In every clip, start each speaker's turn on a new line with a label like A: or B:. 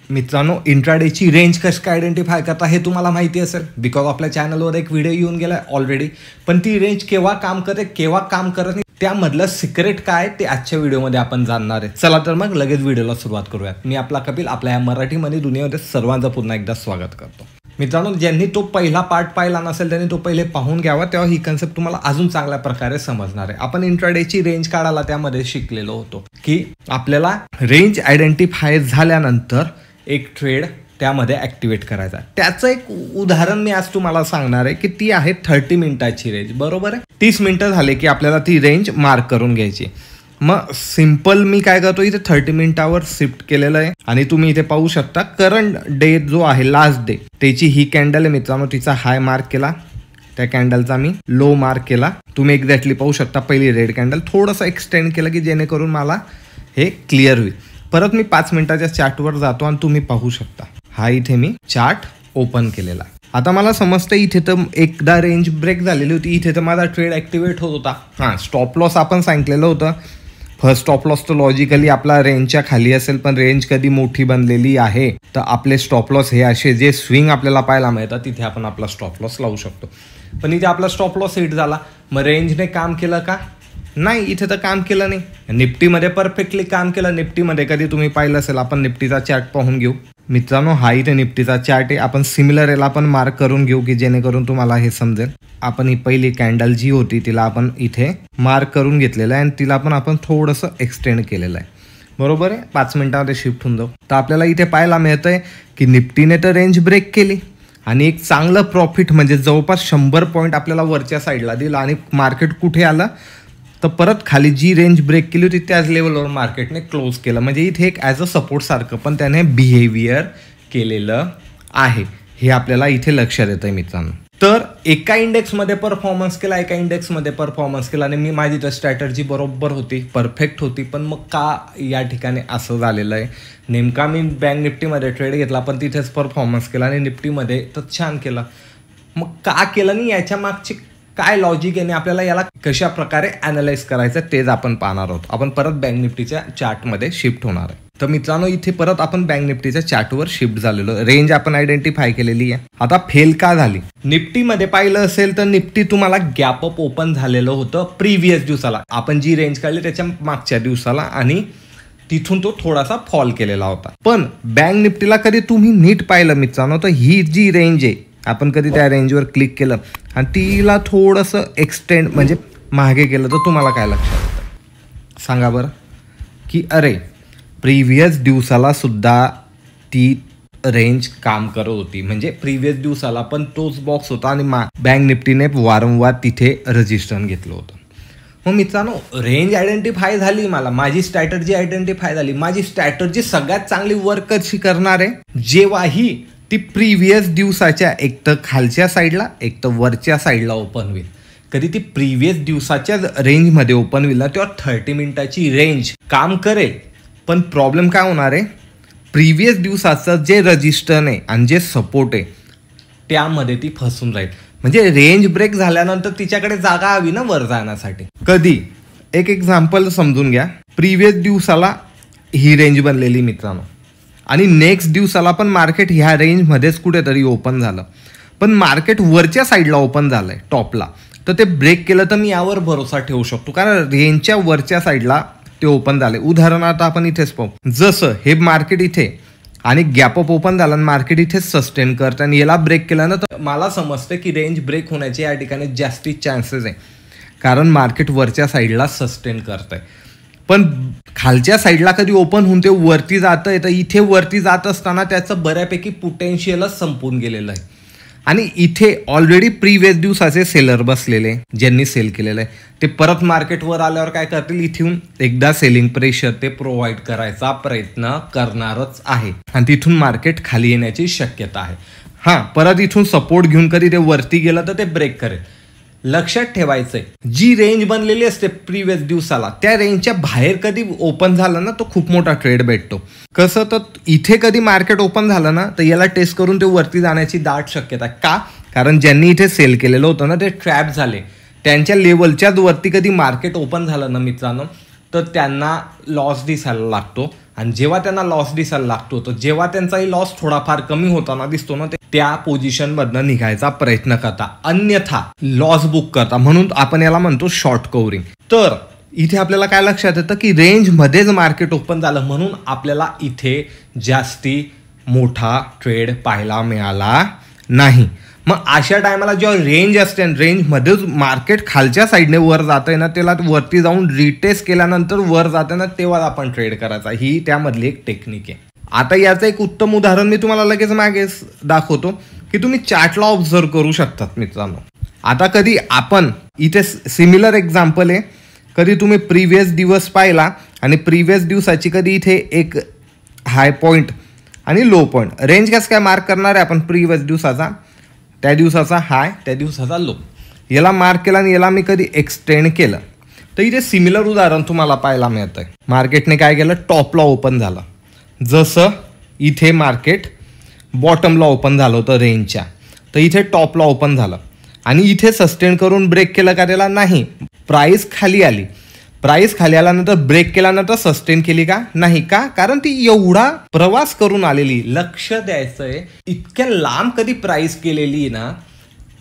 A: मित्रांनो, इंट्राडेची रेंज कशी काय आयडेंटिफाय करता हे तुम्हाला माहिती असेल, बिकॉज आपल्या चॅनलवर एक व्हिडिओ येऊन गेला ऑलरेडी. पण ती रेंज केव्हा काम करते, केव्हा काम करत नाही, त्यामधलं सिक्रेट काय ते आजच्या व्हिडिओमध्ये आपण जाणणार आहे. चला तर मग लगेच व्हिडिओला सुरुवात करूयात. मी आपला कपिल आपल्या या मराठीमध्ये दुनियामध्ये सर्वांचं पुन्हा एकदा स्वागत करतो. मित्रांनो, ज्यांनी तो पहिला पार्ट पाहिला नसेल त्यांनी तो पहिले पाहून घ्यावा, तेव्हा ही कन्सेप्ट तुम्हाला अजून चांगल्या प्रकारे समजणार आहे. आपण इंट्राडेची रेंज काढायला त्यामध्ये शिकलेलो होतो की आपल्याला रेंज आयडेंटिफाय झाल्यानंतर एक ट्रेड त्यामध्ये ॲक्टिवेट करायचा. त्याचं एक उदाहरण मी आज तुम्हाला सांगणार आहे की ती आहे 30 मिनिटाची रेंज. बरोबर आहे, 30 मिनिटं झाले की आपल्याला ती रेंज मार्क करून घ्यायची. मग सिंपल मी काय करतो, इथे 30 मिनिटावर शिफ्ट केलेलं आहे आणि तुम्ही इथे पाहू शकता करंट डे जो आहे, लास्ट डे, त्याची ही कॅन्डल आहे मित्रांनो. तिचा हाय मार्क केला, त्या कॅन्डलचा मी लो मार्क केला. तुम्ही एक्झॅक्टली पाहू शकता पहिली रेड कॅन्डल थोडंसं एक्सटेंड केलं की जेणेकरून मला हे क्लिअर होईल. परत मी 5 मिनिटाच्या चार्टवर जातो आणि तुम्ही पाहू शकता हा इथे मी चार्ट ओपन केलेला. आता मला समजतं इथे तर एकदा रेंज ब्रेक झालेली होती, इथे तर माझा ट्रेड ॲक्टिवेट होत होता. हां, स्टॉप लॉस आपण सांगितलेलं होतं. फर्स्ट स्टॉप लॉस तर लॉजिकली आपला रेंजच्या खाली असेल, पण रेंज कधी मोठी बनलेली आहे तर आपले स्टॉप लॉस हे असे जे स्विंग आपल्याला पाहायला मिळतात तिथे आपण आपला स्टॉप लॉस लावू शकतो. पण इथे आपला स्टॉप लॉस हिट झाला, मग रेंजने काम केलं का? नाही, इथे तर काम केलं नाही. निफ्टीमध्ये परफेक्टली काम केलं. निफ्टीमध्ये कधी तुम्ही पाहिलं असेल, आपण निफ्टीचा चार्ट पाहून घेऊ. मित्रांनो, हा इथे निफ्टीचा चार्ट आहे. आपण सिमिलर याला आपण मार्क करून घेऊ की जेणेकरून तुम्हाला हे समजेल. आपण ही पहिली कॅन्डल जी होती तिला आपण इथे मार्क करून घेतलेलं आहे आणि तिला पण आपण थोडंसं एक्सटेंड केलेलं आहे. बरोबर आहे, 5 मिनिटामध्ये शिफ्ट होऊन जाऊ. तर आपल्याला इथे पाहायला मिळतंय की निफ्टीने तर रेंज ब्रेक केली आणि एक चांगलं प्रॉफिट म्हणजे जवळपास 100 पॉईंट आपल्याला वरच्या साईडला दिलं आणि मार्केट कुठे आलं तर परत खाली जी रेंज ब्रेक केली होती त्याच लेवलवर मार्केटने क्लोज केलं. म्हणजे इथे एक ॲज अ सपोर्ट सारखं पण त्याने बिहेवियर केलेलं आहे, हे आपल्याला इथे लक्षात येतं आहे मित्रांनो. तर एका इंडेक्समध्ये परफॉर्मन्स केला, एका इंडेक्समध्ये परफॉर्मन्स केला आणि मी माझी तर स्ट्रॅटर्जी बरोबर होती, परफेक्ट होती. पण मग का या ठिकाणी असं झालेलं आहे? नेमका मी बँक निफ्टीमध्ये ट्रेड घेतला पण तिथेच परफॉर्मन्स केला आणि निफ्टीमध्ये तर छान केला. मग का केलं नाही, याच्या मागची काय लॉजिक आहे, आपल्याला याला कशा प्रकारे ॲनालाइज करायचं तेच आपण पाहणार आहोत. आपण परत बँक निफ्टीच्या चार्टमध्ये शिफ्ट होणार आहे. तर मित्रांनो, इथे परत आपण बँक निफ्टीच्या चार्टवर शिफ्ट झालेलो. रेंज आपण आयडेंटिफाय केलेली आहे. आता फेल का झाली? निफ्टीमध्ये पाहिलं असेल तर निफ्टी तुम्हाला गॅप अप ओपन झालेलं होतं प्रिव्हियस दिवसाला. आपण जी रेंज काढली त्याच्या मागच्या दिवसाला आणि तिथून तो थोडासा फॉल केलेला होता. पण बँक निफ्टीला कधी तुम्ही नीट पाहिलं मित्रांनो तर ही जी रेंज आहे, आपण कधी त्या रेंजवर क्लिक केलं आणि तिला थोडंसं एक्सटेंड म्हणजे मागे केलं तर तुम्हाला काय लक्षात येतं सांगा बरं? की अरे प्रिव्हियस दिवसाला सुद्धा ती रेंज काम करत होती. म्हणजे प्रिव्हियस दिवसाला पण तोच बॉक्स होता आणि बँक निफ्टीने वारंवार तिथे रजिस्टर घेतलं होतं. मग मित्रांनो, रेंज आयडेंटिफाय झाली, मला माझी स्ट्रॅटर्जी आयडेंटिफाय झाली. माझी स्ट्रॅटर्जी सगळ्यात चांगली वर्क कशी करणार आहे, जेव्हाही ती प्रिव्हियस दिवसाच्या एक तर खालच्या साईडला एक तर वरच्या साईडला ओपन होईल. कधी ती प्रिव्हियस दिवसाच्या रेंजमध्ये ओपन होईल ना तेव्हा 30 मिनिटाची रेंज काम करेल. पण प्रॉब्लेम काय होणार आहे, प्रिव्हियस दिवसाचं जे रजिस्टर आहे आणि जे सपोर्ट आहे त्यामध्ये ती फसून राहील. म्हणजे रेंज ब्रेक झाल्यानंतर तिच्याकडे जागा हवी ना वर जाण्यासाठी. कधी एक एक्झाम्पल समजून घ्या. प्रिव्हियस दिवसाला ही रेंज बनलेली मित्रांनो आणि नेक्स्ट दिवसाला पण मार्केट ह्या रेंजमध्येच कुठेतरी ओपन झालं, पण मार्केट वरच्या साईडला ओपन झालंय टॉपला, तर ते ब्रेक केलं तर मी यावर भरोसा ठेवू शकतो कारण रेंजच्या वरच्या साईडला ते ओपन झाले. उदाहरणार्थ आपण इथेच पाहू, जसं हे मार्केट इथे आणि गॅप अप ओपन झाला आणि मार्केट इथेच सस्टेन करतं आणि याला ब्रेक केलं ना तर मला समजतं की रेंज ब्रेक होण्याचे या ठिकाणी जास्ती चान्सेस आहे कारण मार्केट वरच्या साईडला सस्टेन करत आहे. पण खालच्या साईडला कधी ओपन होऊन ते वरती जातं आहे तर इथे वरती जात असताना त्याचं बऱ्यापैकी पोटेन्शियलच संपून गेलेलं आहे आणि इथे ऑलरेडी प्रिव्हियस दिवसाचे सेलर बसलेले, ज्यांनी सेल केलेलं आहे ते परत मार्केटवर आल्यावर काय करतील, इथून एकदा सेलिंग प्रेशर ते प्रोव्हाइड करायचा प्रयत्न करणारच आहे आणि तिथून मार्केट खाली येण्याची शक्यता आहे. हां, परत इथून सपोर्ट घेऊन कधी ते वरती गेलं तर ते ब्रेक करेल. लक्षात ठेवायचंय, जी रेंज बनलेली असते प्रिव्हियस दिवसाला त्या रेंजच्या बाहेर कधी ओपन झालं ना तो खूप मोठा ट्रेड भेटतो. कसं तर इथे कधी मार्केट ओपन झालं ना तर याला टेस्ट करून ते वरती जाण्याची दाट शक्यता आहे. का? कारण ज्यांनी इथे सेल केलेलं होतं ना ते ट्रॅप झाले. त्यांच्या लेवलच्याच वरती कधी मार्केट ओपन झालं ना मित्रांनो तर त्यांना लॉस दिसायला लागतो आणि जेव्हा त्यांना लॉस दिसायला लागतो तर जेव्हा त्यांचाही लॉस थोडाफार कमी होताना दिसतो ना, त्या पोझिशनमधनं निघायचा प्रयत्न करता, अन्यथा लॉस बुक करता. म्हणून आपण याला म्हणतो शॉर्ट कव्हरिंग. तर इथे आपल्याला काय लक्षात येतं की रेंजमध्येच मार्केट ओपन झालं म्हणून आपल्याला इथे जास्ती मोठा ट्रेड पाहायला मिळाला नाही. मग अशा टायमाला जेव्हा रेंज असते आणि रेंजमध्येच मार्केट खालच्या साईडने वर जातंय ना, त्याला वरती जाऊन रिटेस्ट केल्यानंतर वर जाते ना, तेव्हा आपण ट्रेड करायचा. ही त्यामधली एक टेक्निक आहे. आता याचं एक उत्तम उदाहरण मी तुम्हाला लगेच मागे दाखवतो की तुम्ही चार्टला ऑब्झर्व करू शकतात मित्रांनो. आता कधी आपण इथे सिमिलर एक्झाम्पल आहे, कधी तुम्ही प्रिव्हियस दिवस पाहिला आणि प्रिव्हियस दिवसाची कधी इथे एक हाय पॉईंट आणि लो पॉईंट, रेंज कसं काय मार्क करणार आहे आपण, प्रिव्हियस दिवसाचा, त्या दिवसाचा हाय, त्या दिवसाचा लो, याला मार्क केला आणि याला मी कधी एक्सटेंड केलं तर इथे सिमिलर उदाहरण तुम्हाला पाहायला मिळतंय. मार्केटने काय केलं, टॉपला ओपन झालं, जसं इथे मार्केट बॉटमला ओपन झालं होतं रेंजच्या, तर इथे टॉपला ओपन झालं आणि इथे सस्टेन करून ब्रेक केलं का, त्याला नाही, प्राइस खाली आली, प्राइस खाली आल्यानंतर ब्रेक केल्यानंतर सस्टेन केली का, नाही. का, कारण ती एवढा प्रवास करून आलेली, लक्ष द्यायचंय, इतक्या लांब कधी प्राइस केलेली ना,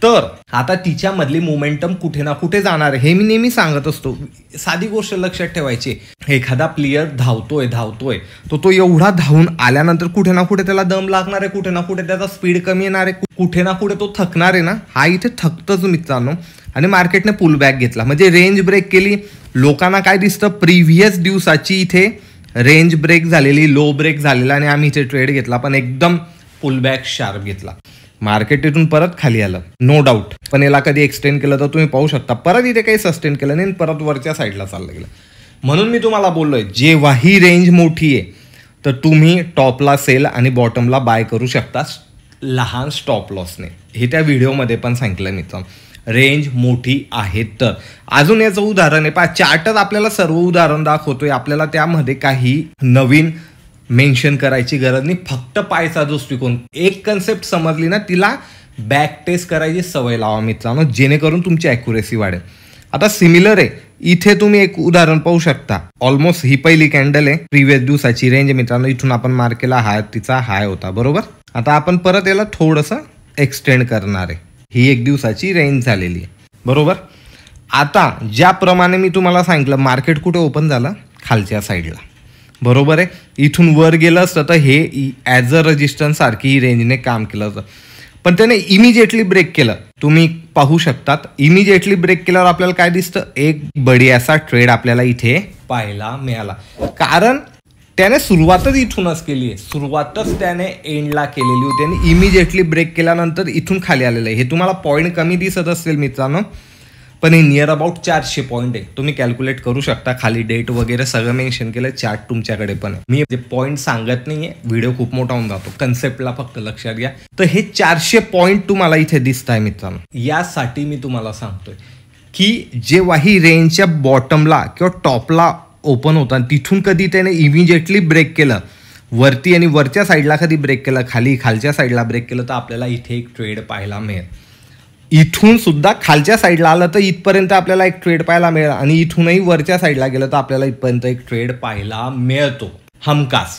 A: तर आता तिच्यामधली मोमेंटम कुठे ना कुठे जाणार आहे. हे मी नेहमी सांगत असतो. साधी गोष्ट लक्षात ठेवायची, एखादा प्लेयर धावतोय तो एवढा धावून आल्यानंतर कुठे ना कुठे त्याला दम लागणार आहे, कुठे ना कुठे त्याचा स्पीड कमी येणार आहे, कुठे ना कुठे तो थकणार आहे ना. हा इथे थकतोच मित्रांनो. आणि मार्केटने पुल बॅक घेतला म्हणजे रेंज ब्रेक केली. लोकांना काय दिसतं, प्रिव्हियस दिवसाची इथे रेंज ब्रेक झालेली, लो ब्रेक झालेला आणि आम्ही इथे ट्रेड घेतला, पण एकदम पुल बॅक शार्प घेतला. मार्केट इथून परत खाली आलं, नो डाऊट. पण याला कधी एक्सटेंड केलं तर तुम्ही पाहू शकता, परत इथे काही सस्टेन केलं नाही, परत वरच्या साईडला चाललं गेलं. म्हणून मी तुम्हाला बोललोय, जेव्हा ही रेंज मोठी आहे तर तुम्ही टॉपला सेल आणि बॉटमला बाय करू शकता लहान स्टॉप लॉसने. हे त्या व्हिडिओमध्ये पण सांगितलं मित्रांनो, रेंज मोठी आहे तर. अजून याचं उदाहरण आहे पहा, चार्टच आपल्याला सर्व उदाहरण दाखवतोय, आपल्याला त्यामध्ये काही नवीन मेन्शन करायची गरज नाही. फक्त पायचा दृष्टिकोन, एक कन्सेप्ट समजली ना, तिला बॅक टेस्ट करायची सवय लावा मित्रांनो, जेणेकरून तुमची ॲक्युरेसी वाढेल. आता सिमिलर आहे, इथे तुम्ही एक उदाहरण पाहू शकता. ऑलमोस्ट ही पहिली कॅन्डल आहे, प्रिव्हियस दिवसाची रेंज मित्रांनो, इथून आपण मार्क केला हाय, तिचा हाय होता बरोबर. आता आपण परत याला थोडंसं एक्सटेंड करणार आहे. ही एक दिवसाची रेंज झालेली आहे बरोबर. आता ज्याप्रमाणे मी तुम्हाला सांगितलं, मार्केट कुठे ओपन झालं, खालच्या साईडला बरोबर आहे. इथून वर गेलं असतं तर हे ॲज अ रेजिस्टन्स सारखी ही रेंजने काम केलं होतं, पण त्याने इमिजिएटली ब्रेक केलं. तुम्ही पाहू शकतात, इमिजिएटली ब्रेक केल्यावर आपल्याला काय दिसतं, एक बढियासा ट्रेड आपल्याला इथे पाहायला मिळाला. कारण त्याने सुरुवातच इथूनच केली आहे, सुरुवातच त्याने एंडला केलेली होती आणि इमिजिएटली ब्रेक केल्यानंतर इथून खाली आलेलं आहे. हे तुम्हाला पॉईंट कमी दिसत असेल मित्रांनो, पण हे नियर अबाउट 400 पॉईंट आहे. तुम्ही कॅल्क्युलेट करू शकता, खाली डेट वगैरे सगळं मेन्शन केलं, चार्ट तुमच्याकडे पण आहे. मी जे पॉईंट सांगत नाहीये, व्हिडिओ खूप मोठा होऊन जातो, कन्सेप्टला फक्त लक्षात घ्या. तर हे 400 पॉईंट तुम्हाला इथे दिसत आहे मित्रांनो. यासाठी मी तुम्हाला सांगतोय की जेव्हा ही रेंजच्या बॉटमला किंवा टॉपला ओपन होता आणि तिथून कधी त्याने इमिजिएटली ब्रेक केलं वरती आणि वरच्या साईडला कधी ब्रेक केलं, खालच्या साईडला ब्रेक केलं, तर आपल्याला इथे एक ट्रेड पाहायला मिळेल. इथून सुद्धा खालच्या साईडला आलं तर इथपर्यंत आपल्याला एक ट्रेड पाहायला मिळेल आणि इथूनही वरच्या साईडला गेलं तर आपल्याला इथपर्यंत एक ट्रेड पाहायला मिळतो हमखास.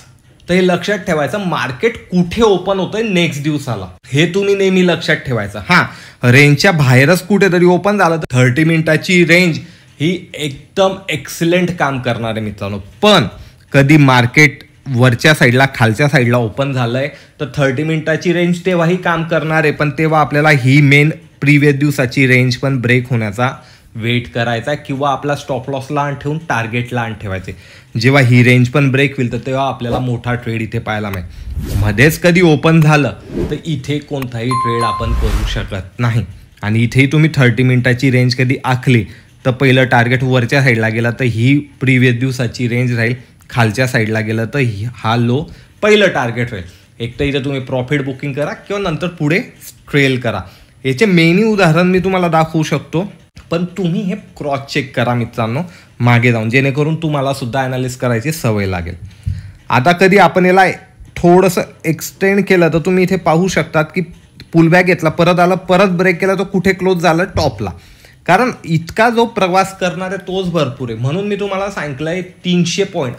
A: तर हे लक्षात ठेवायचं, मार्केट कुठे ओपन होतंय नेक्स्ट दिवसाला, हे तुम्ही नेहमी लक्षात ठेवायचं. हां, रेंजच्या बाहेरच कुठेतरी ओपन झालं तर 30 मिनिटाची रेंज ही एकदम एक्सलेंट काम करणार आहे मित्रांनो. पण कधी मार्केट वरच्या साईडला खालच्या साईडला ओपन झालंय तर 30 मिनिटाची रेंज तेव्हाही काम करणार आहे, पण तेव्हा आपल्याला ही मेन प्रिव्हियस दिवसाची रेंज पण ब्रेक होण्याचा वेट करायचा किंवा आपला स्टॉप लॉस लहान ठेवून टार्गेट लहान ठेवायचे. जेव्हा ही रेंज पण ब्रेक होईल तर तेव्हा आपल्याला मोठा ट्रेड इथे पाहायला मिळेल. मध्येच कधी ओपन झालं तर इथे कोणताही ट्रेड आपण करू शकत नाही. आणि इथेही तुम्ही 30 मिनिटाची रेंज कधी आखली तर पहिलं टार्गेट वरच्या साईडला गेला तर ही प्रिव्हियस दिवसाची रेंज राहील, खालच्या साईडला गेलं तर हा लो पहिलं टार्गेट राहील. एक तर इथे तुम्ही प्रॉफिट बुकिंग करा किंवा नंतर पुढे ट्रेल करा. याचे मेनी उदाहरण मी तुम्हाला दाखवू शकतो, पण तुम्ही हे क्रॉस चेक करा मित्रांनो मागे जाऊन, जेणेकरून तुम्हाला सुद्धा ॲनालिसिस करायची सवय लागेल. आता कधी आपण याला थोडंसं एक्सटेंड केलं तर तुम्ही इथे पाहू शकतात की पुलबॅक घेतला, परत आला, परत ब्रेक केला, तो कुठे क्लोज झालं, टॉपला. कारण इतका जो प्रवास करणार आहे तोच भरपूर आहे. म्हणून मी तुम्हाला सांगितलंय 300 पॉईंट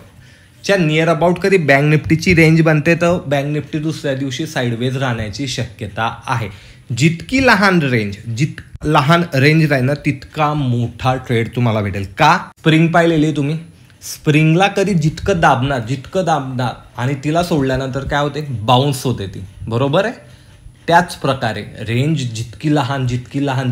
A: च्या नियर अबाउट कधी बँक निफ्टीची रेंज बनते तर बँक निफ्टी दुसऱ्या दिवशी साईडवेज राहण्याची शक्यता आहे. जितकी लहान रेंज राहील ना तितका मोठा ट्रेड तुम्हाला भेटेल. का? स्प्रिंग पाहिलेली तुम्ही, स्प्रिंगला कधी जितकं दाबणार आणि तिला सोडल्यानंतर काय होते, बाउन्स होते ती, बरोबर आहे. त्याच प्रकारे रेंज जितकी लहान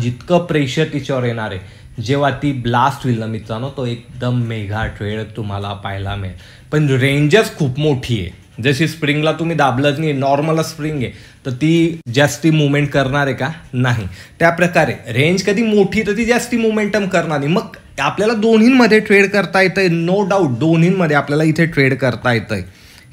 A: जितकं प्रेशर तिच्यावर येणार आहे, जेव्हा ती ब्लास्ट होईल ना मित्रांनो, तो एकदम मेगा ट्रेड तुम्हाला पाहायला मिळेल. पण रेंजच खूप मोठी आहे. जशी स्प्रिंगला तुम्ही दाबलंच नाही, नॉर्मल स्प्रिंग आहे तर ती जास्ती मुवमेंट करणार आहे का? नाही. त्या प्रकारे रेंज कधी मोठी तर ती जास्ती मुवमेंटम करणार नाही. मग आपल्याला दोन्हींमध्ये ट्रेड करता येतंय, नो डाऊट दोन्हींमध्ये आपल्याला इथे ट्रेड करता येतंय.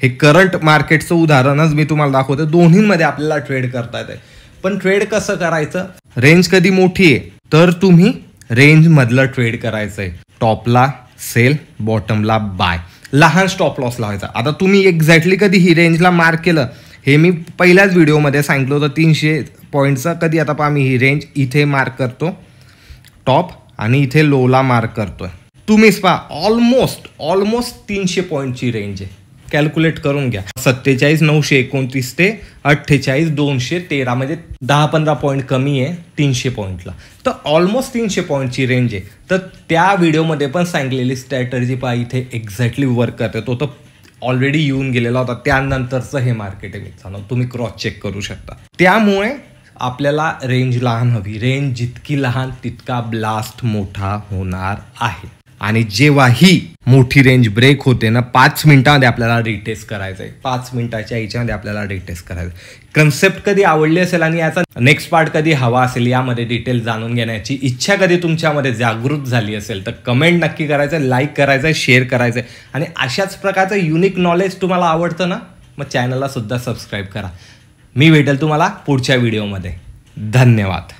A: हे करंट मार्केटचं उदाहरणच मी तुम्हाला दाखवतो. दोन्हींमध्ये आपल्याला ट्रेड करता येतंय. पण ट्रेड कसं करायचं? रेंज कधी मोठी आहे तर तुम्ही रेंज मधलं ट्रेड करायचंय. टॉपला सेल, बॉटमला बाय, लहान स्टॉप लॉस लावायचा. आता तुम्ही एक्झॅक्टली कधी ही रेंजला मार्क केलं हे मी पहिल्याच व्हिडिओमध्ये सांगितलं होतं 300 पॉईंटचं. कधी आता पहा मी ही रेंज इथे मार्क करतो टॉप आणि इथे लोला मार्क करतोय. तुम्हीच पहा ऑलमोस्ट 300 पॉईंटची रेंज आहे. कॅल्क्युलेट करून घ्या. 47,929 ते 48,213 म्हणजे 10-15 पॉईंट कमी आहे 300 पॉईंटला. तर ऑलमोस्ट 300 पॉईंटची रेंज आहे. तर त्या व्हिडिओमध्ये पण सांगितलेली स्ट्रॅटर्जी पहा इथे एक्झॅक्टली वर्क करते. तो तर ऑलरेडी येऊन गेलेला होता. त्यानंतरचं हे मार्केट आहे मित्रांनो, तुम्ही क्रॉस चेक करू शकता. त्यामुळे आपल्याला रेंज लहान हवी. रेंज जितकी लहान तितका ब्लास्ट मोठा होणार आहे. आणि जेव्हा ही मोठी रेंज ब्रेक होते ना 5 मिनिटांमध्ये आपल्याला रिटेस्ट करायचं आहे. 5 मिनिटाच्या याच्यामध्ये आपल्याला रिटेस्ट करायचं. कन्सेप्ट कधी आवडली असेल आणि याचा नेक्स्ट पार्ट कधी हवा असेल, यामध्ये डिटेल जाणून घेण्याची इच्छा कधी तुमच्यामध्ये जागृत झाली असेल तर कमेंट नक्की करायचं, लाईक करायचं, शेअर करायचं. आणि अशाच प्रकारचं युनिक नॉलेज तुम्हाला आवडतं ना, मग चॅनलला सुद्धा सबस्क्राईब करा. मी भेटेल तुम्हाला पुढच्या व्हिडिओमध्ये. धन्यवाद.